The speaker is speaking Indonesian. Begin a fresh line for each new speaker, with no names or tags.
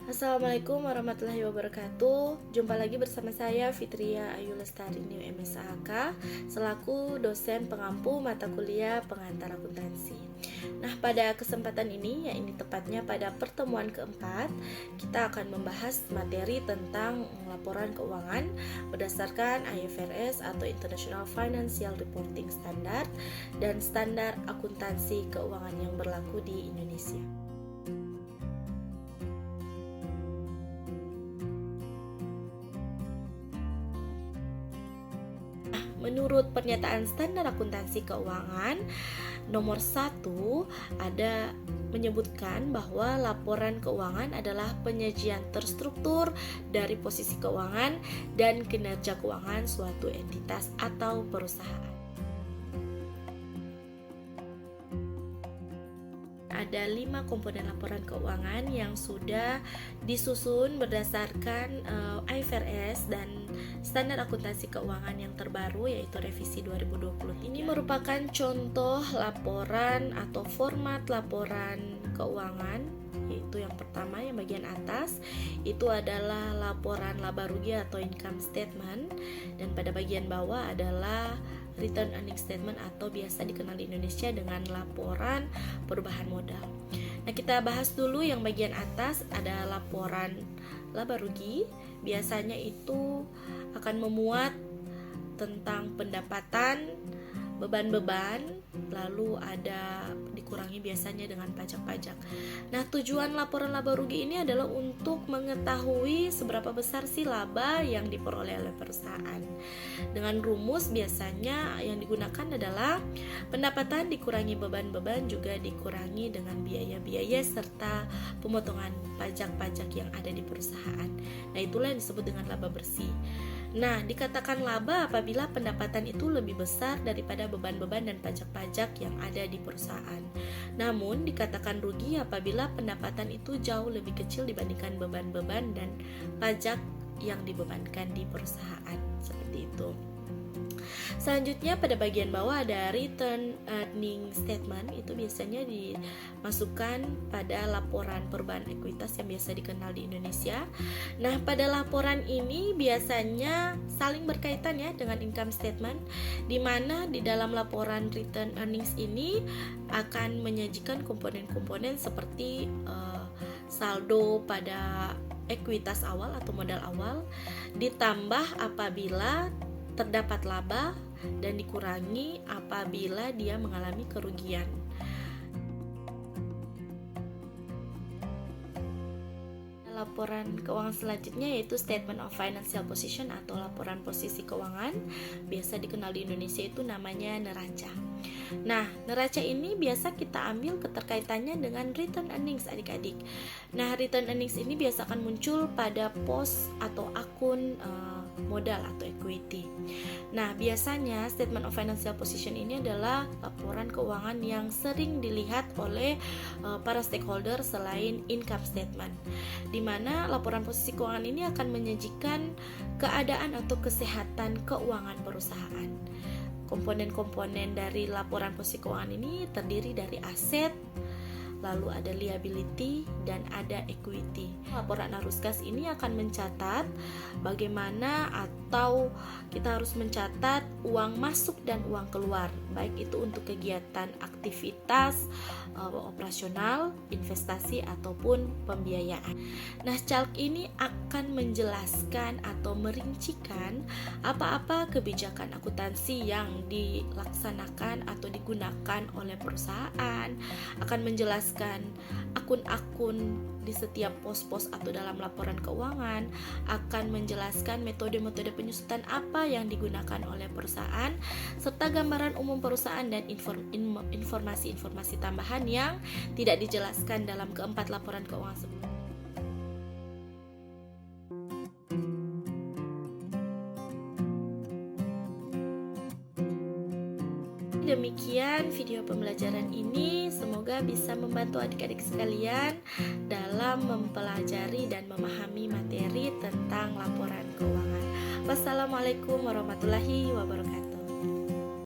Assalamualaikum warahmatullahi wabarakatuh. Jumpa lagi bersama saya Fitria Ayu Lestari New MSAK selaku dosen pengampu mata kuliah pengantar akuntansi. Nah, pada kesempatan ini, ya ini tepatnya pada pertemuan keempat, kita akan membahas materi tentang laporan keuangan berdasarkan IFRS atau International Financial Reporting Standard dan standar akuntansi keuangan yang berlaku di Indonesia. Menurut pernyataan standar akuntansi keuangan nomor 1 ada menyebutkan bahwa laporan keuangan adalah penyajian terstruktur dari posisi keuangan dan kinerja keuangan suatu entitas atau perusahaan. Ada 5 komponen laporan keuangan yang sudah disusun berdasarkan IFRS dan standar akuntansi keuangan yang terbaru, yaitu revisi 2020. Ini merupakan contoh laporan atau format laporan keuangan, yaitu yang pertama yang bagian atas itu adalah laporan laba rugi atau income statement, dan pada bagian bawah adalah return earning statement atau biasa dikenal di Indonesia dengan laporan perubahan modal. Nah, kita bahas dulu yang bagian atas, ada laporan laba rugi. Biasanya itu akan memuat tentang pendapatan, beban-beban, lalu ada dikurangi biasanya dengan pajak-pajak. Nah, tujuan laporan laba rugi ini adalah untuk mengetahui seberapa besar sih laba yang diperoleh oleh perusahaan. Dengan rumus biasanya yang digunakan adalah pendapatan dikurangi beban-beban juga dikurangi dengan biaya-biaya serta pemotongan pajak-pajak yang ada di perusahaan. Nah, itulah yang disebut dengan laba bersih. Nah, dikatakan laba apabila pendapatan itu lebih besar daripada beban-beban dan pajak-pajak yang ada di perusahaan. Namun, dikatakan rugi apabila pendapatan itu jauh lebih kecil dibandingkan beban-beban dan pajak yang dibebankan di perusahaan. Seperti itu. Selanjutnya pada bagian bawah ada return earning statement, itu biasanya dimasukkan pada laporan perubahan ekuitas yang biasa dikenal di Indonesia. Nah, pada laporan ini biasanya saling berkaitan ya dengan income statement, di mana di dalam laporan return earnings ini akan menyajikan komponen-komponen seperti saldo pada ekuitas awal atau modal awal, ditambah apabila terdapat laba dan dikurangi apabila dia mengalami kerugian. Laporan keuangan selanjutnya yaitu Statement of Financial Position atau laporan posisi keuangan, biasa dikenal di Indonesia itu namanya neraca. Nah, neraca ini biasa kita ambil keterkaitannya dengan return earnings adik-adik. Nah, return earnings ini biasa akan muncul pada pos atau akun modal atau equity. Nah, biasanya Statement of Financial Position ini adalah laporan keuangan yang sering dilihat oleh para stakeholder selain income statement, di mana laporan posisi keuangan ini akan menyajikan keadaan atau kesehatan keuangan perusahaan. Komponen-komponen dari laporan posisi keuangan ini terdiri dari aset, lalu ada liability, dan ada equity. Laporan arus kas ini akan mencatat bagaimana atau kita harus mencatat uang masuk dan uang keluar, baik itu untuk kegiatan aktivitas operasional, investasi, ataupun pembiayaan. Nah, calc ini akan menjelaskan atau merincikan apa-apa kebijakan akuntansi yang dilaksanakan atau digunakan oleh perusahaan, akan menjelaskan akun-akun di setiap pos-pos atau dalam laporan keuangan, akan menjelaskan metode-metode penyusutan apa yang digunakan oleh perusahaan, serta gambaran umum perusahaan dan informasi-informasi tambahan yang tidak dijelaskan dalam keempat laporan keuangan sebelumnya. Demikian video pembelajaran ini, semoga bisa membantu adik-adik sekalian dalam mempelajari dan memahami materi tentang laporan keuangan. Wassalamualaikum warahmatullahi wabarakatuh.